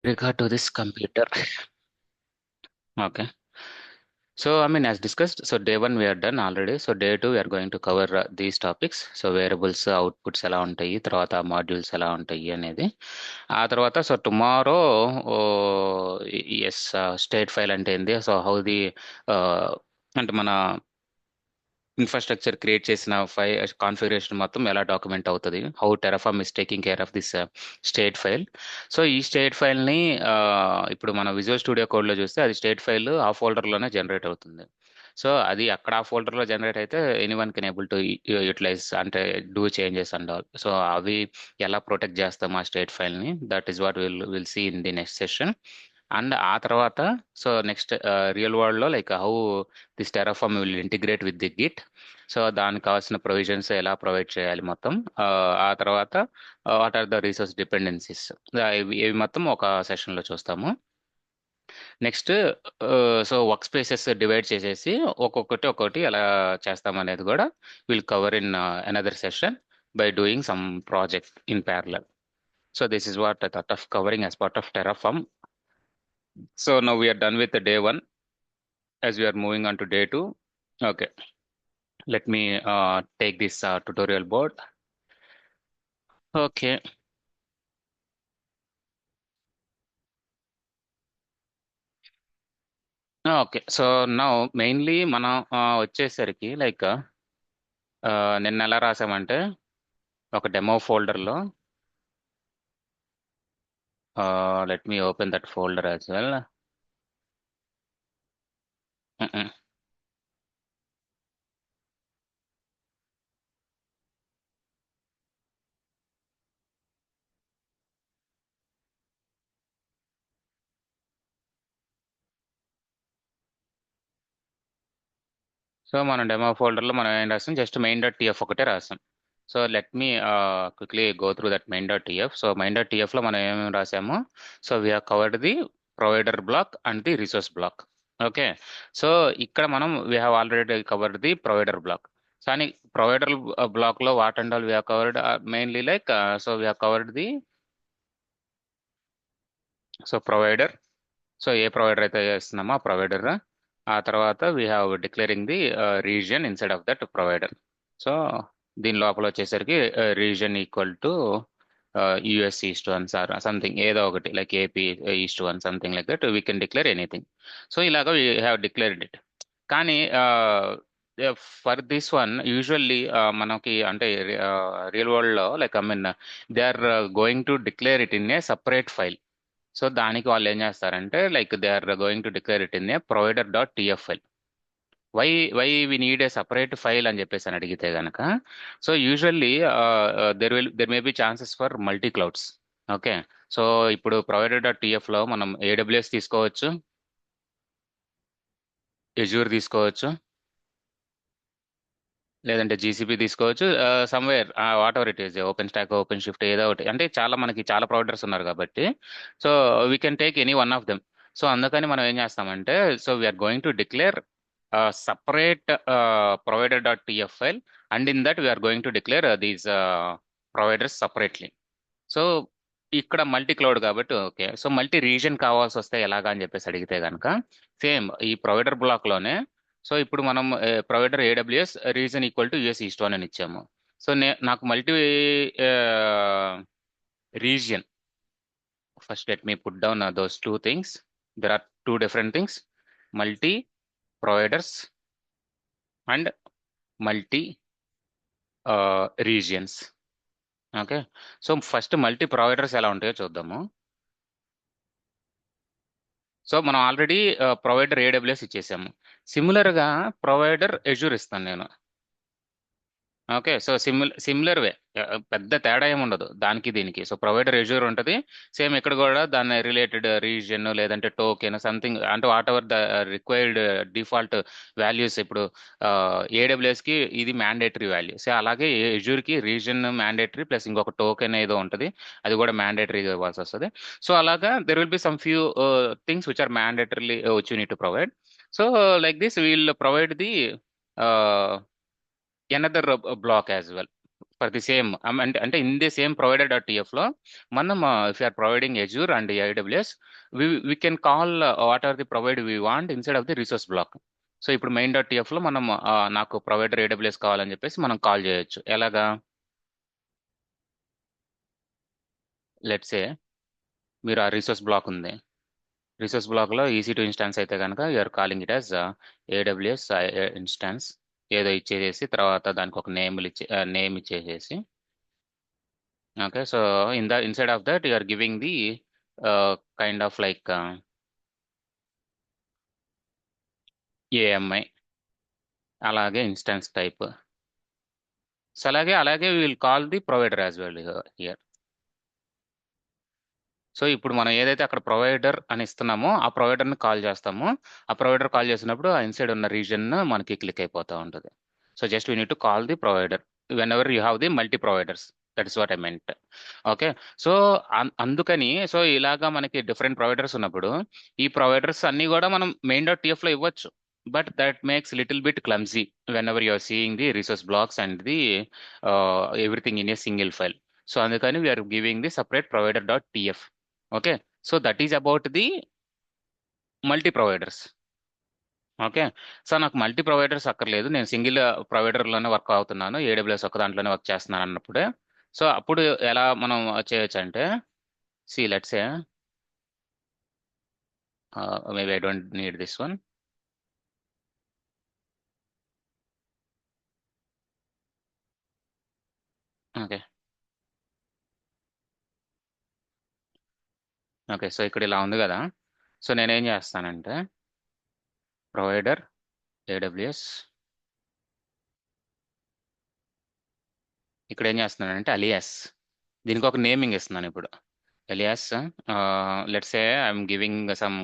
regard to this computer. Okay. So, I mean, as discussed, so day one we are done already. So, day two we are going to cover these topics. So variables outputs ఎలా ఉంటాయి, తర్వాత modules ఎలా ఉంటాయి అనేది. ఆ తర్వాత so tomorrow S state file అంటే ఏంది, సో హౌ ది అంటే మన ఇన్ఫ్రాస్ట్రక్చర్ క్రియేట్ చేసిన కాన్ఫిగరేషన్ మొత్తం ఎలా డాక్యుమెంట్ అవుతుంది, how Terraform is taking care of this state file. So ఈ స్టేట్ ఫైల్ని ఇప్పుడు మన విజువల్ స్టూడియో కోడ్లో చూస్తే అది స్టేట్ ఫైల్ ఆ ఫోల్డర్లోనే జనరేట్ అవుతుంది. సో అది అక్కడ ఆ ఫోల్డర్లో జనరేట్ అయితే any one can able to utilize అంటే do changes and all. So అవి ఎలా ప్రొటెక్ట్ చేస్తాం ఆ స్టేట్ ఫైల్ని, that is what will see in the next session. And ఆ తర్వాత సో నెక్స్ట్ రియల్ వరల్డ్ లో like how this Terraform will integrate with the Git. So దానికి కావాల్సిన ప్రొవిజన్స్ ఎలా ప్రొవైడ్ చేయాలి మొత్తం. ఆ తర్వాత what are the resource dependencies, ఇవి మొత్తం ఒక సెషన్ లో చూస్తాము. Next so work spaces divide చేసేసి ఒక్కొక్కటి ఎలా చేస్తామనేది కూడా will cover in another session by doing some project in parallel. So this is what I thought of covering as part of Terraform. So now we are done with the day one. As we are moving on to day two, okay, let me take this tutorial board. Okay, okay. So now mainly మనం వచ్చేసరికి like నిన్న ఎలా రాసామంటే ఒక demo ఫోల్డర్లో, let me open that folder as well. So మన demo ఫోల్డర్లో మనం ఏం రాసాం, జస్ట్ మెయిన్ డాట్ టీఎఫ్ ఒకటే రాసాం. So let me quickly go through that main dot TF. So main dot టీఎఫ్లో మనం ఏమేమి రాసాము, so we have covered the provider block and the resource block. Okay, so ఇక్కడ మనం we have already covered the provider block. కానీ provider బ్లాక్లో what and all we have covered mainly like, so we have covered the so provider. So A provider అయితే చేస్తున్నామో ఆ provider. ఆ తర్వాత we have declaring the region inside of that provider. So దీని లోపల వచ్చేసరికి region equal to US east one sir something ఏదో ఒకటి like AP is to one something like that we can declare anything. So ఇలాగ we have declared it. కానీ for this one usually మనకి అంటే real world లో like I mean they are going to declare it in a separate file. So దానికి వాళ్ళు ఏం చేస్తారంటే like they are going to declare it in a provider dot TF file. Why why we need a separate file అని చెప్పేసి అని అడిగితే గనక, so usually there may be chances for multi clouds. Okay, so ఇప్పుడు provider dot TF లో మనం AWS తీసుకోవచ్చు, Azure తీసుకోవచ్చు, లేదంటే జీసీపీ తీసుకోవచ్చు, somewhere what ever it is OpenStack OpenShift ఏదో ఒకటి. అంటే చాలా మనకి చాలా ప్రొవైడర్స్ ఉన్నారు కాబట్టి so we can take any one of them. So అందుకని మనం ఏం చేస్తామంటే so we're going to declare separate provider dot TF file and in that we're going to declare these providers separately. So ఇక్కడ multi cloud కాబట్టి okay, so multi region కావాల్సి వస్తే ఎలాగా అని చెప్పేసి అడిగితే కనుక సేమ్ ఈ ప్రొవైడర్ బ్లాక్ లోనే. సో ఇప్పుడు మనం provider AWS region equal to US east one అని ఇచ్చాము. సో నాకు multi region, first let me put down those two things. There are two different things, multi providers and multi regions. Okay, so first multi providers ఎలా ఉంటాయో చూద్దాము. So మనం already provider AWS ఇచ్చేసాము. సిమిలర్గా provider Azure ఇస్తాను నేను. Okay, so similar way, పెద్ద తేడా ఏమి ఉండదు దానికి దీనికి. సో ప్రొవైడర్ ఎజూర్ ఉంటుంది సేమ్, ఇక్కడ కూడా దాని రిలేటెడ్ రీజియన్ లేదంటే టోకెన్ సంథింగ్ అంటే whatever the required default values. ఇప్పుడు ఏడబ్ల్యూఎస్ కి ఇది మ్యాండేటరీ వాల్యూ, సో అలాగే ఎజూర్ కి రీజియన్ మ్యాండేటరీ ప్లస్ ఇంకొక టోకెన్ ఏదో ఉంటుంది, అది కూడా మ్యాండేటరీ ఇవ్వాల్సి వస్తుంది. సో అలాగా there will be some few things which are mandatorily which you need to provide. So like this we'll provide the another block as well. For the same అంటే in the same provider dot TF లో మనం if are providing Azure and AWS we can call what are the provide we want inside of the resource block. So ఇప్పుడు main dot TF లో మనం నాకు provider AWS కావాలని చెప్పేసి మనం call చేయొచ్చు. ఎలాగా? లెట్స్ సే మీరు ఆ రిసోర్స్ బ్లాక్ ఉంది, రిసోర్స్ బ్లాక్ లో EC2 ఇన్స్టాన్స్ అయితే కనుక you're calling it as AWS instance ఏదో ఇచ్చేసేసి తర్వాత దానికి ఒక నేమ్ ఇచ్చేసేసి. Okay, so inside of that you're giving the kind of like AMI, అలాగే ఇన్స్టాన్స్ టైప్. సో అలాగే will call the provider as well here. So ఇప్పుడు మనం ఏదైతే అక్కడ ప్రొవైడర్ అని ఇస్తున్నామో ఆ ప్రొవైడర్ని కాల్ చేస్తామో ఆ ప్రొవైడర్ కాల్ చేసినప్పుడు ఆ ఇన్సైడ్ ఉన్న రీజన్ మనకి క్లిక్ అయిపోతూ ఉంటుంది. So just we need to call the provider when ever you have the multi providers. That is what I meant. Okay, so అందుకని సో ఇలాగా మనకి డిఫరెంట్ ప్రొవైడర్స్ ఉన్నప్పుడు ఈ ప్రొవైడర్స్ అన్ని కూడా మనం మెయిన్ డాట్ టీఎఫ్ లో ఇవ్వచ్చు. But that makes little bit clumsy whenever you are seeing the resource blocks and the everything in a single file. So అందుకని we're giving the separate provider dot TF. Okay, so that is about the multi providers. Okay, so నాకు multi providers అక్కర్లేదు, నేను single ప్రొవైడర్లోనే work అవుతున్నాను, AWS ఒక్క దాంట్లోనే work చేస్తున్నాను అన్నప్పుడే సో అప్పుడు ఎలా మనం చేయొచ్చు అంటే see let's A maybe I don't need this one. Okay, okay, so ఇక్కడ ఇలా ఉంది కదా. సో నేనేం చేస్తానంటే ప్రొవైడర్ ఏడబ్ల్యూఎస్, ఇక్కడ ఏం చేస్తున్నానంటే అలియాస్, దీనికి ఒక నేమింగ్ ఇస్తున్నాను ఇప్పుడు. Alias, let's say I'm giving some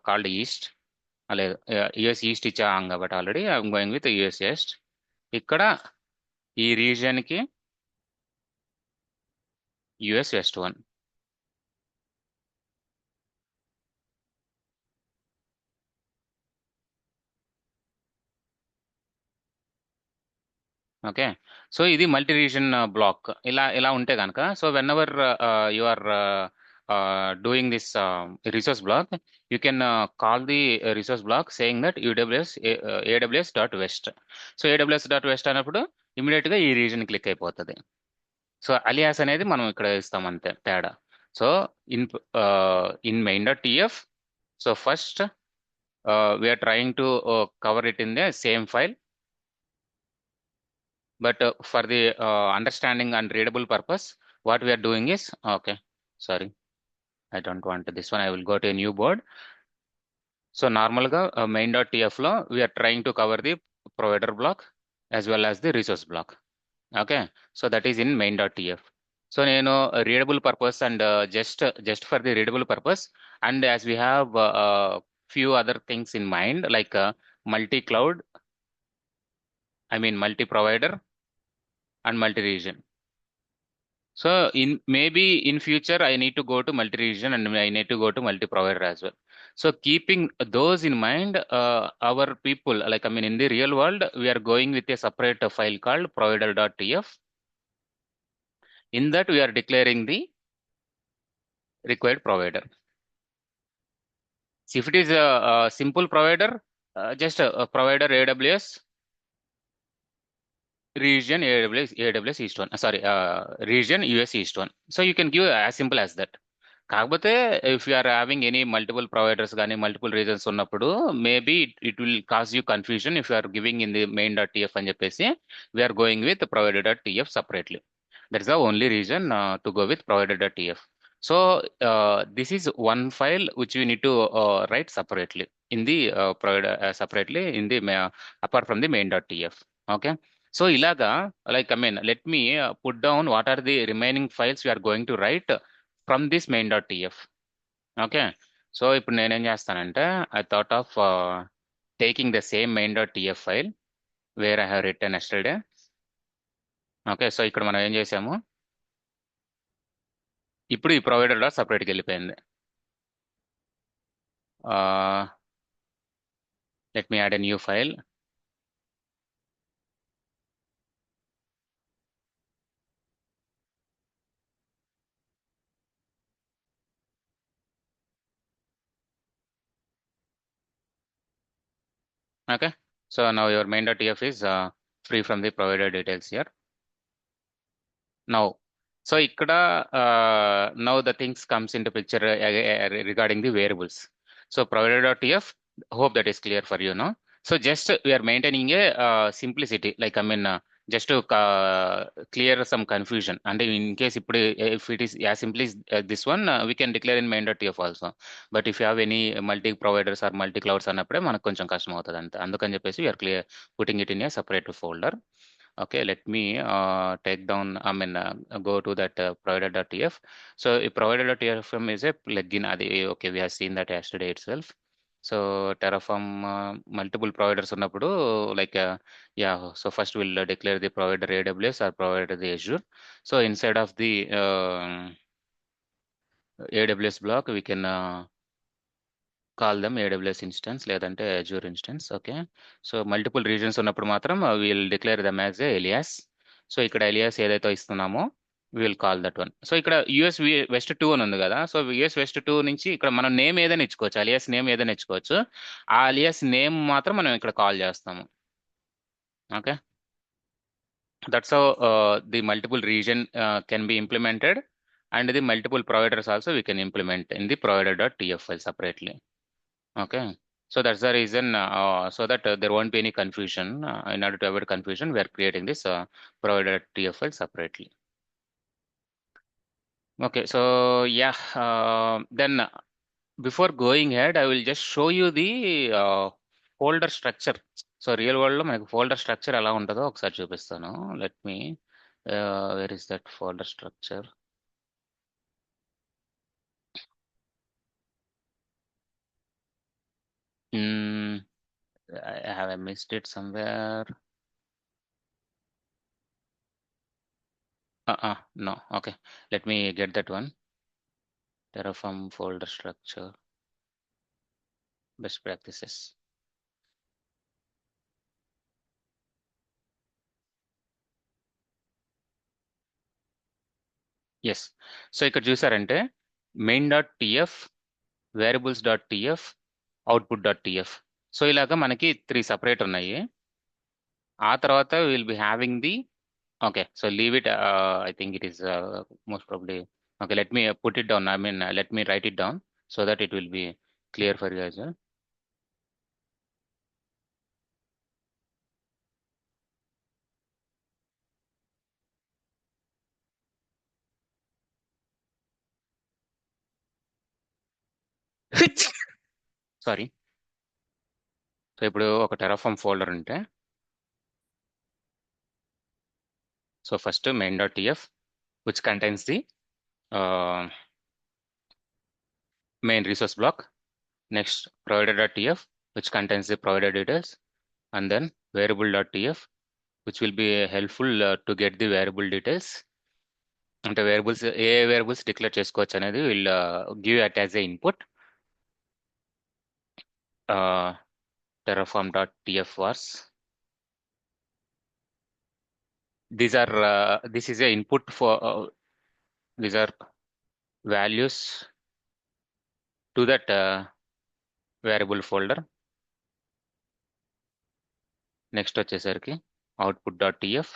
called east. లేదు, యుఎస్ ఈస్ట్ ఇచ్చాం కాబట్టి already I'm going with US east. ఇక్కడ ఈ రీజియన్కి US west one. Okay, so ఇది మల్టీ రీజన్ బ్లాక్. ఇలా ఇలా ఉంటే కనుక so whenever you are doing this resource block you can call the resource block saying that AWS dot west. So AWS dot west అన్నప్పుడు ఇమీడియట్గా ఈ region click అయిపోతుంది. So alias అనేది మనం ఇక్కడ ఇస్తాం అంతే తేడా. So in in main dot TF, so first we're trying to cover it in the same file. But for the understanding and readable purpose, what we are doing is, okay, sorry, I don't want this one. I will go to a new board. So normal ga main.tf lo we are trying to cover the provider block as well as the resource block. Okay, so that is in main.tf. So నేను readable purpose and just for the readable purpose, and as we have few other things in mind like multi cloud, I mean multi provider and multi region. So in maybe in future I need to go to multi-region and I need to go to multi-provider as well. So keeping those in mind, our people, like I mean in the real world, we are going with a separate file called provider.tf. In that we are declaring the required provider. So if it is a simple provider, just a provider AWS region AWS East one. Sorry, region US East one. So you can give as simple as that. కాకపోతే if you are having any multiple providers కానీ multiple regions ఉన్నప్పుడు maybe it will cause you confusion if you are giving in the main dot TF అని చెప్పేసి we're going with provider dot TF separately. That is the only reason to go with provider dot TF. So this is one file which you need to write separately in the provider separately in the apart from the main dot TF. Okay, so ఇలాగా like I mean let me put down what are the remaining files we're going to write from this main.tf. Okay, so ఇప్పుడు నేనేం చేస్తానంటే I thought of taking the same main.tf file where I have written yesterday. Okay, so ఇక్కడ మనం ఏం చేసాము, ఇప్పుడు ఈ provider dot సపరేట్కి వెళ్ళిపోయింది. Let me add a new file. Okay. So now your main.tf is free from the provider details here. Now, so ikkada now the things comes into picture regarding the variables. So provider.tf, hope that is clear for you now. So just we are maintaining a simplicity, like I mean, just to clear some confusion. And in case if it is as simple as this one, we can declare in main.tf also. But if you have any multi providers or multi clouds అన్నప్పుడే మనకు కొంచెం కష్టం అవుతుంది అంతే. అందుకని చెప్పేసి we are clear putting it in a separate folder. Okay, let me take down, I mean, go to that provider.tf. So provider.tf is a plugin. Okay, we have seen that yesterday itself. So Terraform multiple providers ఉన్నప్పుడు like yeah, so first we'll declare the provider AWS or provider the Azure. So inside of the AWS block, we can call them AWS instance లేదంటే Azure instance. Okay, so multiple regions ఉన్నప్పుడు మాత్రం we'll declare them as a alias. So ఇక్కడ alias ఏదైతే ఇస్తున్నామో we will call that one. So ఇక్కడ US west 2 అని ఉంది కదా, so US west 2 నుంచి ఇక్కడ మనం నేమ్ ఏదైనా ఇచ్చుకోవచ్చు, అలియాస్ నేమ్ ఏదైనా ఇచ్చుకోవచ్చు. ఆ అలియాస్ నేమ్ మాత్రం మనం ఇక్కడ కాల్ చేస్తాము. Okay, that's how the multiple reason can be implemented, and the multiple providers also we can implement in the provider.tf file separately. Okay, so that's the reason, so that there won't be any confusion. In order to avoid confusion, we are creating this provider.tf file separately. Okay, so yeah, then before going ahead, I will just show you the folder structure. So real world లో మనకి folder structure ఎలా ఉంటుందో ఒకసారి చూపిస్తాను. Let me, where is that folder structure? I have missed it somewhere. No, okay, let me get that one. Terraform folder structure, best practices. Yes, so ఇక్కడ చూసారంటే main.tf, variables.tf, output.tf. So ఇలాగా మనకి 3 separate ఉన్నాయి. ఆ తర్వాత will be having the, okay, so leave it, I think it is most probably, okay, let me put it down, I mean let me right it down so that it will be clear for you as well. Sorry. So ఇప్పుడు ఒక Terraform folder ఉంటే, so first main.tf which contains the main resource block. Next, provider.tf which contains the provider details, and then variable.tf which will be helpful to get the variable details. అంటే variables, ఏ variables declare చేసుకోవచ్చు అనేది will give at as a input. terraform.tf vars, this is a input for these are values to that variable folder. Next వచ్చేసరికి output.tf.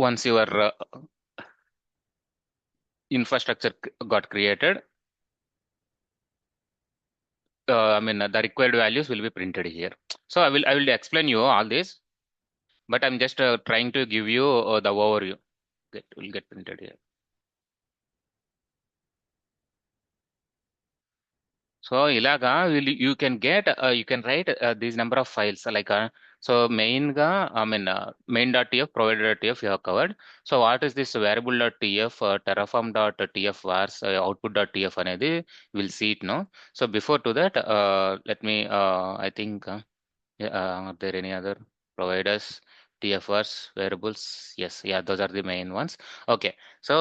Once your infrastructure got created, I mean the required values will be printed here. So I will explain you all this, but I'm just trying to give you the overview that will get printed here. So ఇలాగా you can get, you can write these number of files like so మెయిన్గా, I mean main.tf, provider.tf you have covered. So what is this variable.tf, terraform.tf vars, output.tf అనేది we'll see it now. So before to that, let me, I think are there any other providers, TFRs, variables? Yes, yeah, those are the main ones. Okay, so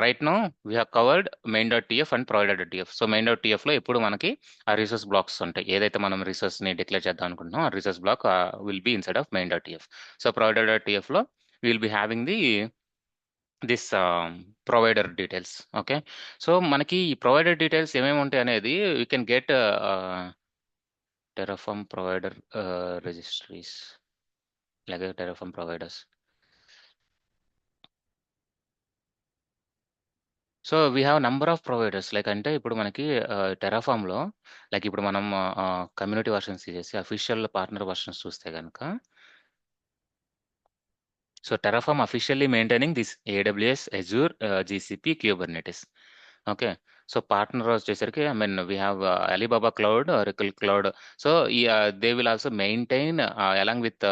right now we have covered main.tf and provider.tf. So main.tf లో ఇప్పుడు మనకి ఆ resource blocks ఉంటాయి. ఏదైతే మనం resource ని declare చేద్దాం అనుకుంటున్నాం, ఆ resource block will be inside of main.tf. So provider.tf లో will be having the this provider details. Okay, so మనకి ఈ ప్రొవైడర్ డీటెయిల్స్ ఏమేమి ఉంటాయి అనేది we can get Terraform provider registries, like Terraform providers. So we have number of providers like అంటే ఇప్పుడు మనకి టెరాఫామ్లో లైక్ ఇప్పుడు మనం కమ్యూనిటీ వర్షన్స్ తీసేసి అఫీషియల్ పార్ట్నర్ వర్షన్స్ చూస్తే కనుక so Terraform officially maintaining this AWS Azure GCP Kubernetes okay so partner వచ్చేసరికి I mean we have Alibaba cloud Oracle cloud so ఈ they will also maintain along with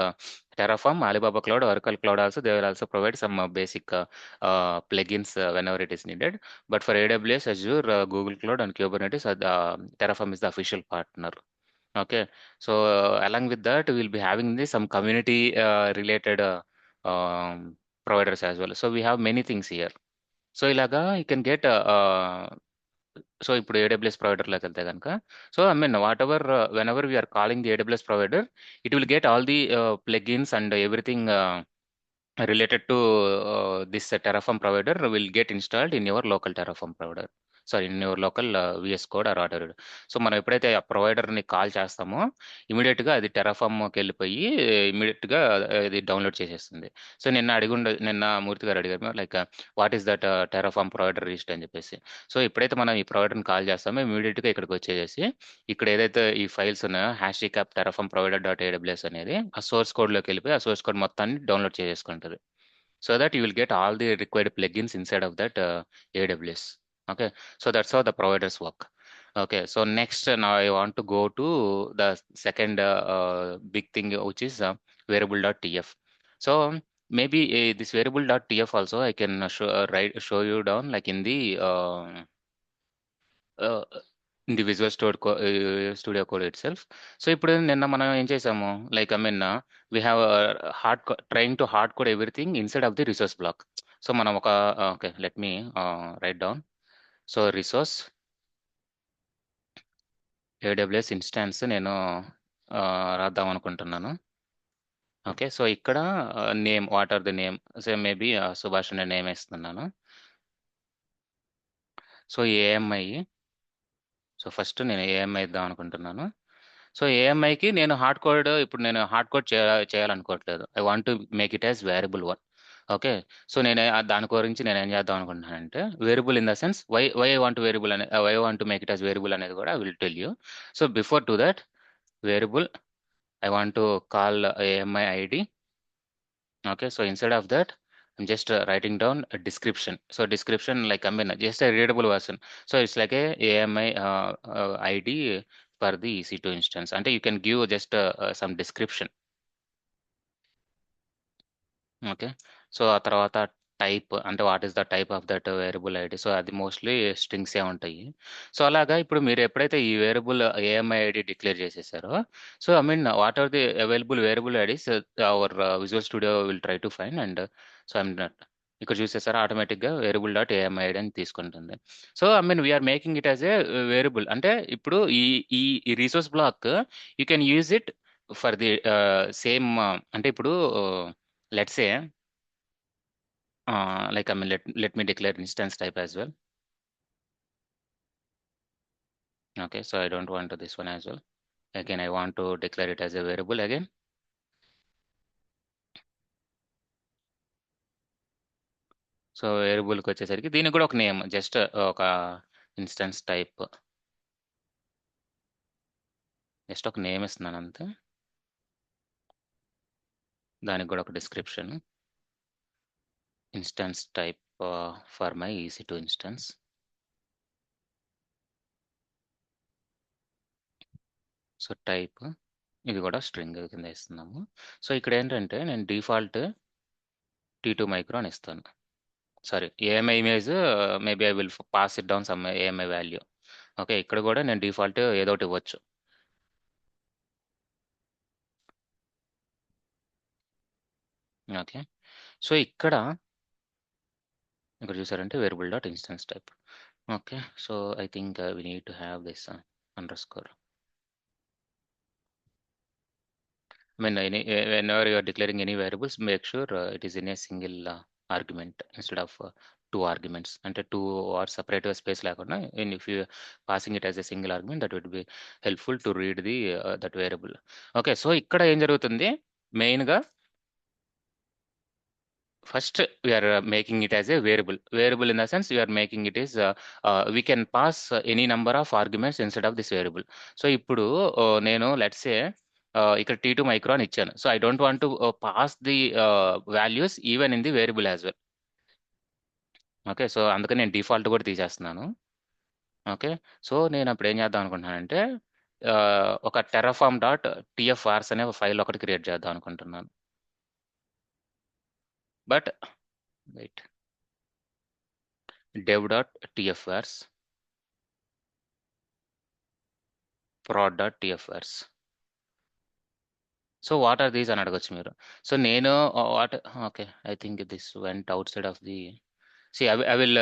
Terraform, Alibaba Cloud, Oracle Cloud also, they will also provide some basic plugins whenever it is needed. But for AWS, Azure, Google Cloud, and Kubernetes, Terraform is the official partner. Okay, so along with that, we will be having this some community related providers as well. So we have many things here. So ఇలాగా you can get so ఇప్పుడు AWS ప్రొవైడర్లోకి వెళ్తే కనుక so I mean whatever whenever we're calling the AWS provider it will get all the plugins and everything related to this Terraform provider will get installed in your local Terraform provider. Sorry in your local VS code or whatever. So మనం ఎప్పుడైతే ఆ ప్రొవైడర్ని call చేస్తామో ఇమీడియట్గా అది టెరాఫామ్కి వెళ్ళిపోయి ఇమీడియట్గా అది download చేసేస్తుంది. సో నిన్న మూర్తి గారు అడిగారు like what is that Terraform provider list అని చెప్పేసి. సో ఎప్పుడైతే మనం ఈ ప్రొవైడర్ని కాల్ చేస్తామో ఇమీడియట్గా ఇక్కడికి వచ్చేసి ఇక్కడ ఏదైతే ఈ ఫైల్స్ ఉన్నాయో hash recap Terraform provider dot AWS అనేది ఆ సోర్స్ కోడ్లోకి వెళ్ళిపోయి ఆ సోర్స్ కోడ్ మొత్తాన్ని డౌన్లోడ్ చేసుకుంటుంది. So that you will get all the required plugins inside of that AWS. Okay, so that's how the providers work. Okay, so next now I want to go to the second big thing, which is variable.tf. So maybe this variable.tf also I can show you down like in the Visual Studio Code itself. So ఇప్పుడు నిన్న మనం ఏం చేసాము like I mean we have trying to hard code everything inside of the resource block. So మనం ఒక okay let me write down. So resource AWS instance నేను రాద్దాం అనుకుంటున్నాను. ఓకే, సో ఇక్కడ name what are the name, so maybe Subhash అనే name వేస్తున్నాను. So AMI, so first నేను AMI ఇద్దాం అనుకుంటున్నాను. సో ఏఎంఐకి నేను హార్డ్ కోడ్ ఇప్పుడు నేను హార్డ్ కోడ్ చేయాలనుకోవట్లేదు. I want to make it as variable one. Okay, so నేను దాని గురించి నేను ఏం చేద్దాం అనుకుంటున్నానంటే variable in the sense why why want variable అనే why want to make it as variable అనేది కూడా I will tell you. So before to that variable I want to call AMI ID. Okay, so instead of that I'm just writing down a description. So description like I mean just a readable version. So it's like a AMI ID for the EC2 instance, and you can give just some description. Okay, so ఆ తర్వాత type అంటే what is the type of that variable ID. So అది mostly స్ట్రింగ్సే ఉంటాయి. So అలాగా ఇప్పుడు మీరు ఎప్పుడైతే ఈ వేరియబుల్ ఏఎంఐ ఐడి డిక్లేర్ చేసేసారో so I mean what are the available variable IDs our Visual Studio will try to find. And so I'm not ఇక్కడ చూసేసారా ఆటోమేటిక్గా వేరియబుల్ డాట్ ఏఎంఐ ఐడి అని తీసుకుంటుంది. So I mean we're making it as a variable. అంటే ఇప్పుడు ఈ ఈ resource block you can use it for the same. అంటే ఇప్పుడు let's say like I mean let me declare instance type as well. Okay, so I don't want to this one as well. Again I want to declare it as a variable again. So వేరియబుల్కి వచ్చేసరికి దీనికి కూడా ఒక name just ఒక instance type just ఒక name ఇస్తున్నాను అంతే. దానికి కూడా ఒక description instance type for my EC2 instance. So type ఇది కూడా స్ట్రింగ్ కింద ఇస్తున్నాము. సో ఇక్కడ ఏంటంటే నేను డిఫాల్ట్ T2 మైక్రో అని ఇస్తాను. Sorry AMI image maybe I will pass it down some AMI value. Okay, ఇక్కడ కూడా నేను డిఫాల్ట్ ఏదో ఒకటి ఇవ్వచ్చు. ఓకే, సో ఇక్కడ చూసారంటే variable dot instance type. Okay, so I think we need to have this under score. I mean, whenever you are declaring any variables, make sure it is in a single argument instead of 2 arguments. అంటే 2 are సెపరేట్‌గా space లేకుండా if you passing it as a single argument that would be helpful to read the that variable. Okay. So ఇక్కడ ఏం జరుగుతుంది మెయిన్‌గా first we are making it as a variable in the sense we are making it is we can pass any number of arguments instead of this variable. So ఇప్పుడు నేను let's say ఇక్కడ టీ2 micro అని ఇచ్చాను. So I don't want to pass the values even in the variable as well. Okay. So అందుకని నేను default కూడా తీసేస్తున్నాను. Okay. So నేను అప్పుడు ఏం చేద్దాం అనుకుంటున్నానంటే ఒక టెర్రాఫార్మ్ డాట్ టిఎఫ్ఆర్స్ అనే ఫైల్ ఒకటి క్రియేట్ చేద్దాం అనుకుంటున్నాను. But wait dev.tfvars prod.tfvars. So what are these అని అడగొచ్చు మీరు. సో నేను what okay I think this went outside of the I will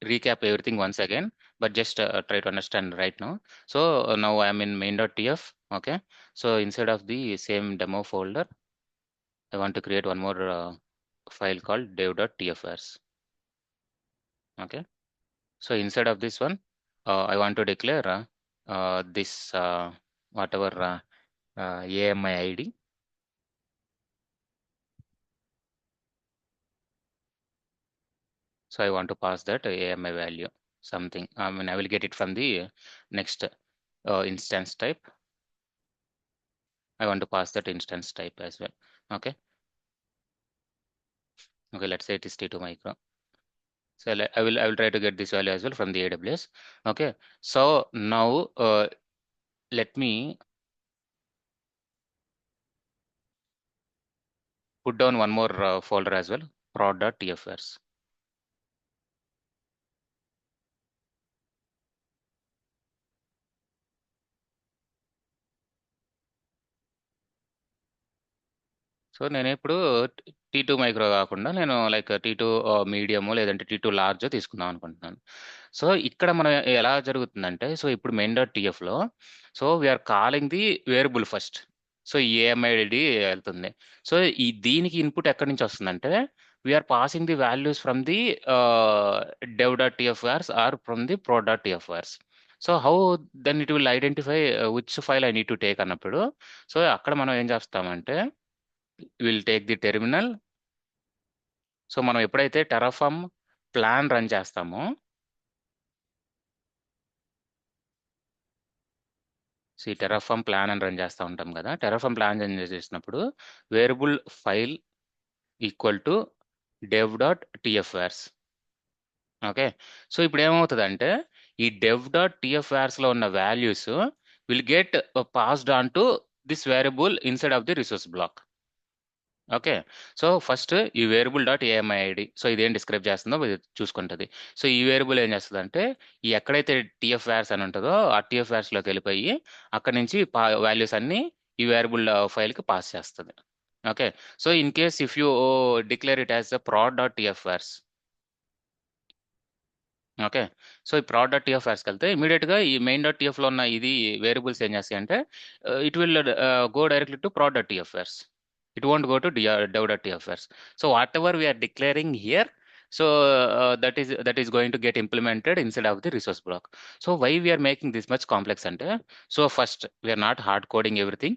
recap everything once again, but just try to understand right now. So now I am in main.tf. Okay. So inside of the same demo folder, I want to create one more file called dev.tfvars. Okay. So inside of this one, I want to declare this whatever AMI ID. So I want to pass that AMI value something. I mean, I will get it from the next instance type. I want to pass that instance type as well. Okay. Okay. Let's say it is T2 micro. So I will try to get this value as well from the AWS. Okay. So now let me put down one more folder as well, prod.tfvars. So నేను ఇప్పుడు టీ2 micro కాకుండా నేను like టీ2 medium లేదంటే టీ2 large తీసుకుందాం అనుకుంటున్నాను. So ఇక్కడ మనం ఎలా జరుగుతుందంటే సో ఇప్పుడు main.tfలో so we're calling the variable first. So AMI ID వెళ్తుంది. సో దీనికి ఇన్పుట్ ఎక్కడి నుంచి వస్తుందంటే we're passing the values from the dev.tfvars or from the pro.tfvars. So how then it will identify which file I need to take అన్నప్పుడు so అక్కడ మనం ఏం చేస్తామంటే will take the terminal. So మనం ఎప్పుడైతే టెరాఫామ్ ప్లాన్ రన్ చేస్తామో Terraform plan అని run చేస్తూ ఉంటాం కదా. టెరాఫామ్ ప్లాన్ రన్ చేసినప్పుడు variable file equal to dev.tfvars. Okay. So ఇప్పుడు ఏమవుతుందంటే ఈ dev.tfvars లో ఉన్న values will get passed on to this variable inside of the resource block. Okay. So first ఈ variable dot AMI ID so ఇదేం describe చేస్తుందో ఇది చూసుకుంటుంది. సో ఈ వేరియబుల్ ఏం చేస్తుందంటే ఈ ఎక్కడైతే టిఎఫ్ఆర్స్ అని ఉంటుందో ఆ టిఎఫ్ఆర్స్లోకి వెళ్ళిపోయి అక్కడ నుంచి వాల్యూస్ అన్ని ఈ వేరియబుల్ ఫైల్కి పాస్ చేస్తుంది. Okay. So in case if you declare it as prod.tfvars. Okay. So ఈ prod.tfvarsకి వెళ్తే ఇమీడియట్గా ఈ main.tfలో ఉన్న ఇది వేరియబుల్స్ ఏం చేస్తాయి అంటే it will go directly to prod.tfvars. It won't go to dev.tfvars. So whatever we are declaring here, so that is going to get implemented inside of the resource block. So why we are making this much complex ante, so first we are not hard coding everything.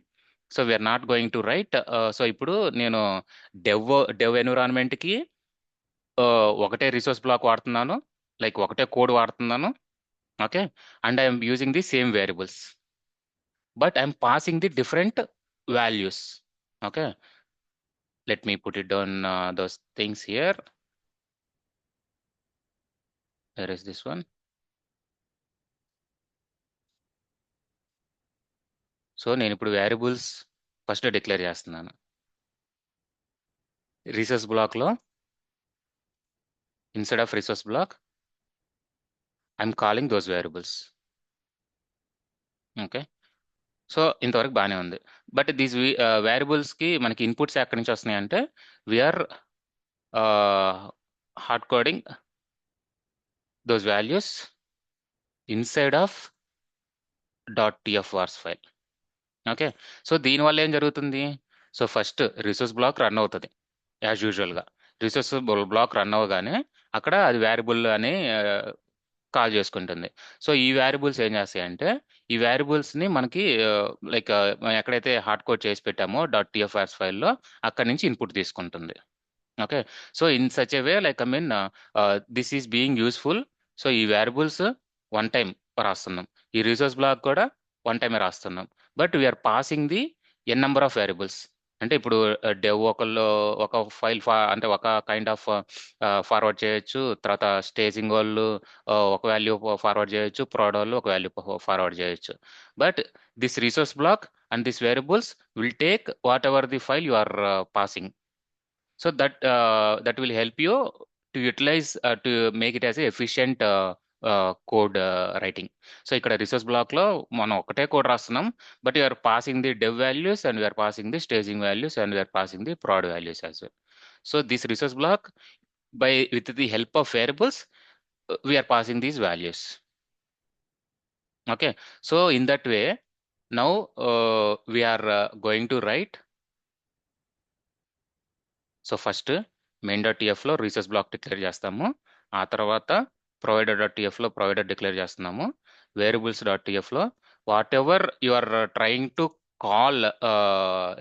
So we are not going to write so ఇప్పుడు నేను dev environment కి ఒకటే resource black వాడుతున్నాను, like ఒకటే code వాడుతున్నాను. Okay. And I'm using the same variables but I'm passing the different values. Okay. Let me put it down those things here. Where is this one? So నేను ఇప్పుడు variables first declare చేస్తున్నాను. Resource బ్లాక్లో instead of resource block I'm calling those variables. Okay. So ఇంతవరకు బాగానే ఉంది. But these వేరియబుల్స్కి మనకి inputs ఎక్కడి నుంచి వస్తున్నాయంటే we're hard coding those values inside of .tfvars file. Okay. So దీనివల్ల ఏం జరుగుతుంది, so first resource block run అవుతుంది యాజ్ యూజువల్గా. రిసోర్స్ బ్లాక్ రన్ అవ్వగానే అక్కడ అది వేరియబుల్ అని కాల్ చేసుకుంటుంది. సో ఈ వేరియబుల్స్ ఏం చేస్తాయంటే ఈ వేరియబుల్స్ ని మనకి లైక్ మనం ఎక్కడైతే హార్డ్ కోడ్ చేసి పెట్టామో .tfrs ఫైల్లో అక్కడ నుంచి ఇన్పుట్ తీసుకుంటుంది. Okay. So in such a way like I mean this is being useful. So ఈ వేరియబుల్స్ వన్ టైం రాస్తున్నాం, ఈ రిసోర్స్ బ్లాక్ కూడా వన్ టైమే రాస్తున్నాం, but we're passing the N number of variables. అంటే ఇప్పుడు డెవ్ ఒకళ్ళు ఒక ఫైల్ అంటే ఒక కైండ్ ఆఫ్ ఫార్వర్డ్ చేయొచ్చు, తర్వాత స్టేజింగ్ వాళ్ళు ఒక వాల్యూ ఫార్వర్డ్ చేయొచ్చు, ప్రోడ్ వాళ్ళు ఒక వాల్యూ ఫార్వర్డ్ చేయొచ్చు. But this resource block and this variables will take whatever the file you are passing. So that will help you to utilize to make it as a efficient code writing. So ఇక్కడ resource block లో మనం ఒకటే code రాస్తున్నాం, but you're passing the dev values and we're passing the staging values and we're passing the prod values as well. So this resource block by with the help of variables we are passing these values. Okay, so in that way now we are going to write. So first main dot టీఎఫ్లో resource block declare చేస్తాము, ఆ తర్వాత provider dot టీఎఫ్లో provider declare చేస్తున్నాము, variables dot టీఎఫ్లో whatever you are trying to call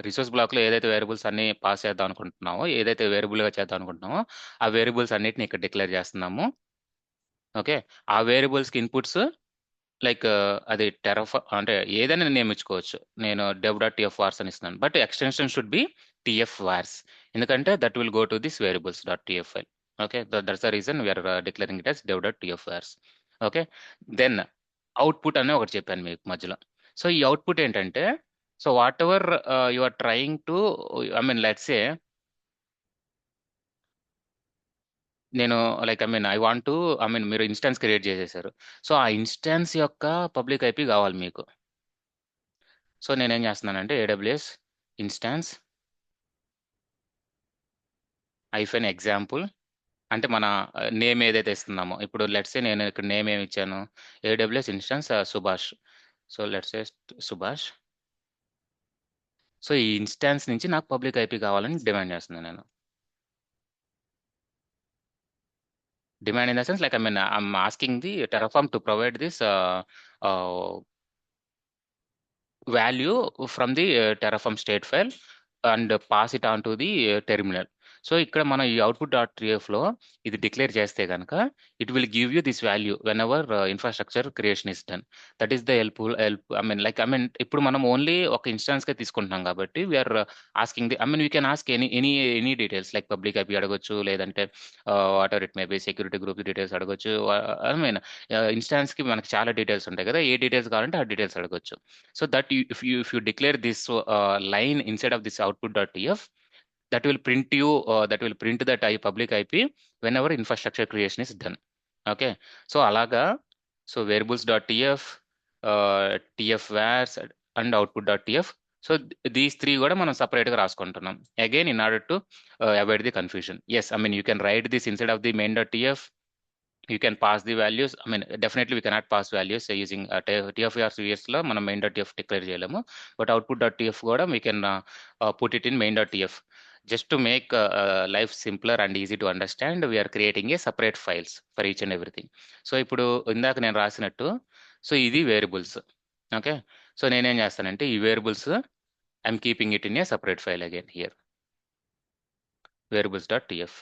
resource బ్లాక్లో ఏదైతే variables అన్ని పాస్ చేద్దాం అనుకుంటున్నామో, ఏదైతే వేరియబుల్గా చేద్దాం అనుకుంటున్నామో ఆ వేరియబుల్స్ అన్నిటిని ఇక్కడ డిక్లేర్ చేస్తున్నాము. ఓకే, ఆ వేరియబుల్స్కి ఇన్పుట్స్ లైక్ అది అంటే ఏదైనా నేమ్ ఇచ్చుకోవచ్చు. నేను డెవ్ డాట్ టిఎఫ్ వార్స్ అని ఇస్తున్నాను, but extension should be TF vars, ఎందుకంటే that will go to this variables dot TF file. Okay, that's the reason we're declaring it as dev dot TF vars. Okay, then output అనే ఒకటి చెప్పాను మీకు మధ్యలో. So ఈ output ఏంటంటే, so whatever you are trying to I mean let's say నేను like I mean I want to I mean మీరు instance create చేసేసారు, సో ఆ ఇన్స్టాన్స్ యొక్క పబ్లిక్ ఐపీ కావాలి మీకు. సో నేనేం చేస్తున్నానంటే ఏడబ్ల్యూఎస్ ఇన్స్టాన్స్ -ఎగ్జాంపుల్, అంటే మన నేమ్ ఏదైతే ఇస్తున్నామో, ఇప్పుడు లెట్స్ సే నేను ఇక్కడ నేమ్ ఏమి ఇచ్చాను, AWS instance Subhash. So let's say Subhash. So ఈ ఇన్స్టాన్స్ నుంచి నాకు పబ్లిక్ ఐపీ కావాలని డిమాండ్ చేస్తున్నాను నేను. Demand in the sense like I mean I'm asking the Terraform to provide this value from the Terraform state file and pass it on to the terminal. So ఇక్కడ మనం ఈ output dot టిఎఫ్లో ఇది declare చేస్తే కనుక it will give you this value whenever infrastructure creation is done. That is the help I mean ఇప్పుడు మనం only ఒక ఇన్స్టాన్స్కే తీసుకుంటున్నాం కాబట్టి we're asking the I mean we can ask any details like public IP అడగొచ్చు, లేదంటే whatever it may be security group details అడగొచ్చు. I mean ఇన్స్టాన్స్కి మనకి చాలా డీటెయిల్స్ ఉంటాయి కదా, ఏ డీటెయిల్స్ కావాలంటే ఆ డీటెయిల్స్ అడగొచ్చు. So that if you declare this line inside of this output.tf, that will print that public IP whenever infrastructure creation is done. Okay, so alaga, so variables.tf, tfvars and output.tf. So these three కూడా మనం సపరేట్గా రాసుకుంటున్నాం again in order to avoid the confusion. Yes, I mean you can write this inside of the main dot TF. You can pass the values. I mean, definitely we cannot pass values using TF లో మనం main.tf declare చేయలేము, but output.tf కూడా we can put it in main.tf. Just to make life simpler and easy to understand, we are creating a separate files for each and everything. So ఇప్పుడు ఇందాక నేను రాసినట్టు, so ఇది variables. Okay, so నేనేం చేస్తానంటే ఈ variables I'm keeping it in a separate file again here, variables.tf.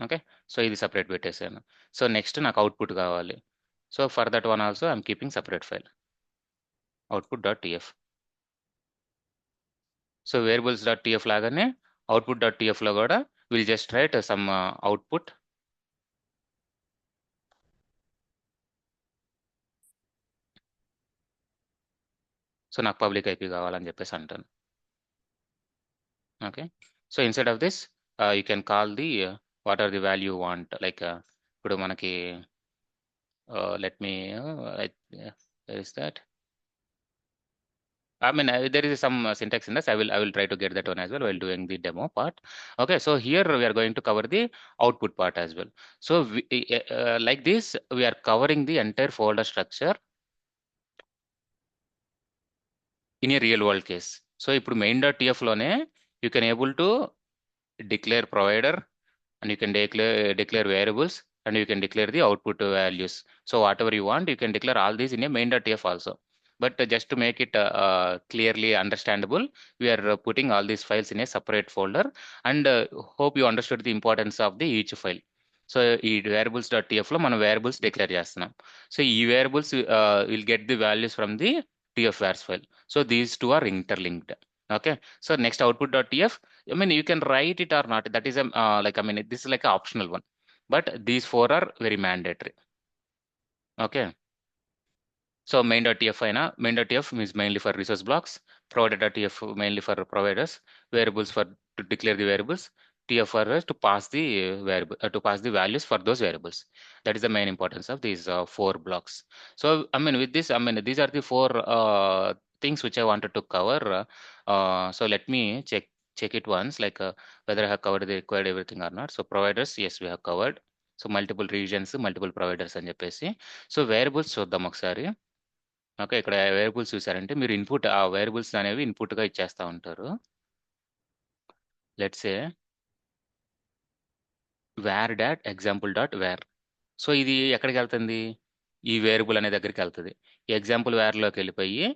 Okay, so ఇది separate పెట్టేసాను. సో నెక్స్ట్ నాకు అవుట్పుట్ కావాలి. So for that one also I'm keeping separate file, output.tf. So వేరియబుల్స్.tf లాగానే output.tfలో కూడా will just write some output. So నాకు public IP కావాలని చెప్పేసి అంటాను. Okay, so inside of this you can call the what are the value want, like ఇప్పుడు మనకి let me is that I mean, there is some syntax in this. I will try to get that one as well while doing the demo part. Okay, so here we are going to cover the output part as well. So like this, we are covering the entire folder structure in a real world case. So ఇప్పుడు main.tf లోనే you can able to declare provider, and you can declare variables, and you can declare the output values. So whatever you want, you can declare all these in a main.tf also. But just to make it clearly understandable, we are putting all these files in a separate folder, and hope you understood the importance of the each file. So ఈ variables.tf లో మనం variables declare చేస్తున్నాం. So ఈ variables will get the values from the tf vars file. So these two are interlinked. Okay. So next output.tf, I mean, you can write it or not. That is a like, I mean, this is like an optional one, but these four are very mandatory. Okay. So main.tf main.tf means mainly for resource blocks, provider.tf mainly for providers, variables for to declare the variables, tf for us to pass the variable to pass the values for those variables. That is the main importance of these four blocks. So I mean, with this, I mean, these are the four things which I wanted to cover. So let me check it once, like whether I have covered the required everything or not. So providers, yes, we have covered. So multiple regions, multiple providers అని చెప్పేసి. So variables చూద్దాం ఒకసారి. Okay. ఇక్కడ variables చూసారంటే మీరు input ఆ variables అనేవి ఇన్పుట్‌గా ఇచ్చేస్తా ఉంటారు. Let's say var dot example dot var. So ఇది ఎక్కడికెళ్తుంది? ఈ వేరియబుల్ అనే దగ్గరికెళ్తది. ఈ ఎగ్జాంపుల్ varలోకి వెళ్ళిపోయి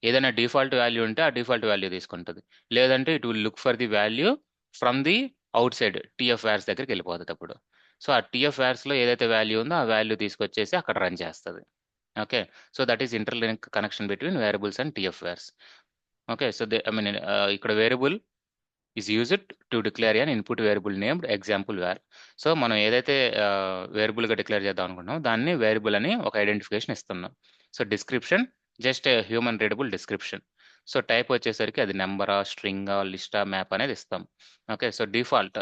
ఏదైనా డిఫాల్ట్ వాల్యూ ఉంటే ఆ డిఫాల్ట్ వాల్యూ తీసుకుంటది. లేదంటే it will look for the value from the outside TF vars దగ్గరికి వెళ్ళిపోతది అప్పుడు. సో ఆ టీఎఫ్ వార్స్‌లో ఏదైతే వాల్యూ ఉందో ఆ వాల్యూ తీసుకొచ్చేసి అక్కడ రన్ చేస్తది. Okay. So that is interlink connection between variables and TF vars. Okay. So I mean ఇక్కడ variable is used to declare an input variable named example var. So మనం ఏదైతే variable గా declare చేద్దాం అనుకుంటున్నాం దాన్ని వేరియబుల్ అని ఒక ఐడెంటిఫికేషన్ ఇస్తున్నాం. So description just human readable description. So type వచ్చేసరికి అది నెంబరా, స్ట్రింగా, లిస్టా, మ్యాప్ అనేది ఇస్తాం. Okay. So default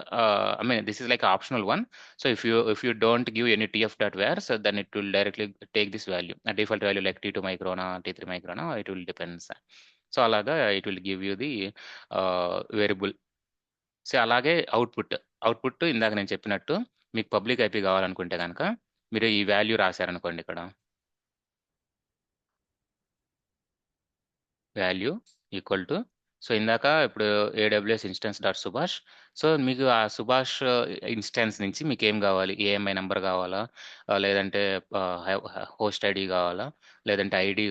I mean this is like optional one. So if you don't give any TF dot var, so then it will directly take this value, default value like T2 మైక్రోనా, T3 మైక్రోనా, it will depends. So అలాగా it will give you the variable. So అలాగే output ఇందాక నేను చెప్పినట్టు మీకు public IP కావాలనుకుంటే కనుక మీరు ఈ వాల్యూ రాశారనుకోండి, ఇక్కడ వాల్యూ ఈక్వల్ టు, సో ఇందాక ఇప్పుడు AWS instance dot Subhash. So మీకు ఆ సుభాష్ ఇన్స్టెన్స్ నుంచి మీకు ఏం కావాలి? ఏఎంఐ నెంబర్ కావాలా, లేదంటే హోస్ట్ ఐడి కావాలా, లేదంటే ఐడి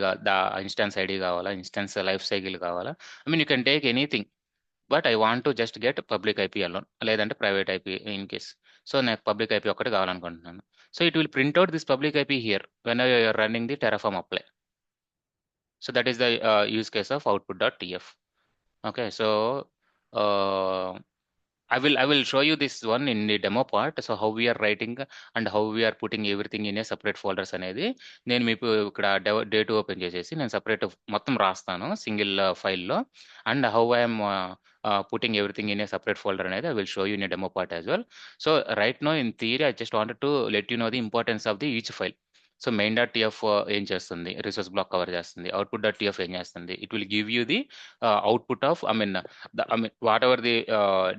ఇన్స్టెన్స్ ఐడి కావాలా, ఇన్స్టెన్స్ లైఫ్ సైకిల్ కావాలా? I mean you can take anything, but I want to just get public IP alone, లేదంటే private IP in case. So నాకు పబ్లిక్ ఐపీ ఒకటి కావాలనుకుంటున్నాను. So it will print out this public IP here when you're running the Terraform apply. So that is the use case of output.tf. Okay, so I will show you this one in the demo part. So how we are writing and how we are putting everything in a separate folders అనేది నేను మీకు ఇక్కడ day to open చేసేసి నేను separate మొత్తం రాస్తాను single ఫైల్లో. And how I'm putting everything in a separate folder అనేది I will show you in a demo part as well. So right now in theory I just wanted to let you know the importance of the each file. So main.tf ఏం చేస్తుంది? Resource black cover చేస్తుంది. output.tf ఏం చేస్తుంది? It will give you the output of I mean whatever the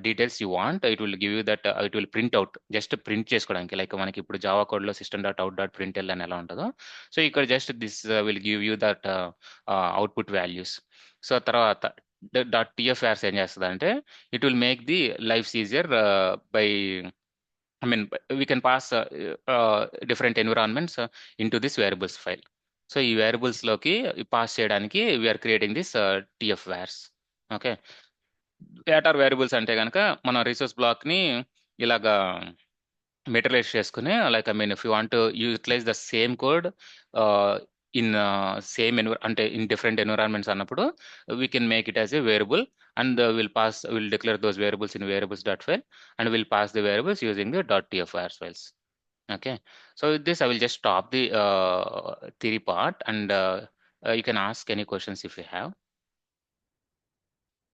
details you want, it will give you that, it will print out, just print చేసుకోవడానికి. Like మనకి ఇప్పుడు Java కోడ్లో system.out.println అని ఎలా ఉంటుందో, సో ఇక్కడ just this will give you that output values. So తర్వాత .tf ఏం చేస్తుంది అంటే it will make the lifes easier by, I mean, we can pass different environments into this variables file. So ఈ variables లోకి pass చేయడానికి we are creating this TF vars. Okay. What are variables అంటే కనుక మనం resource block ని ఇలాగా materialise చేసుకుని, like I mean if you want utilise the same code in same అంటే ఇన్ డిఫరెంట్ ఎన్విరాన్మెంట్స్ అన్నప్పుడు we can make it as a variable, and we'll declare those variables in variables.file, and we'll pass the variables using the .tf vars files. Okay. So with this I will just stop the theory part, and you can ask any questions if you have.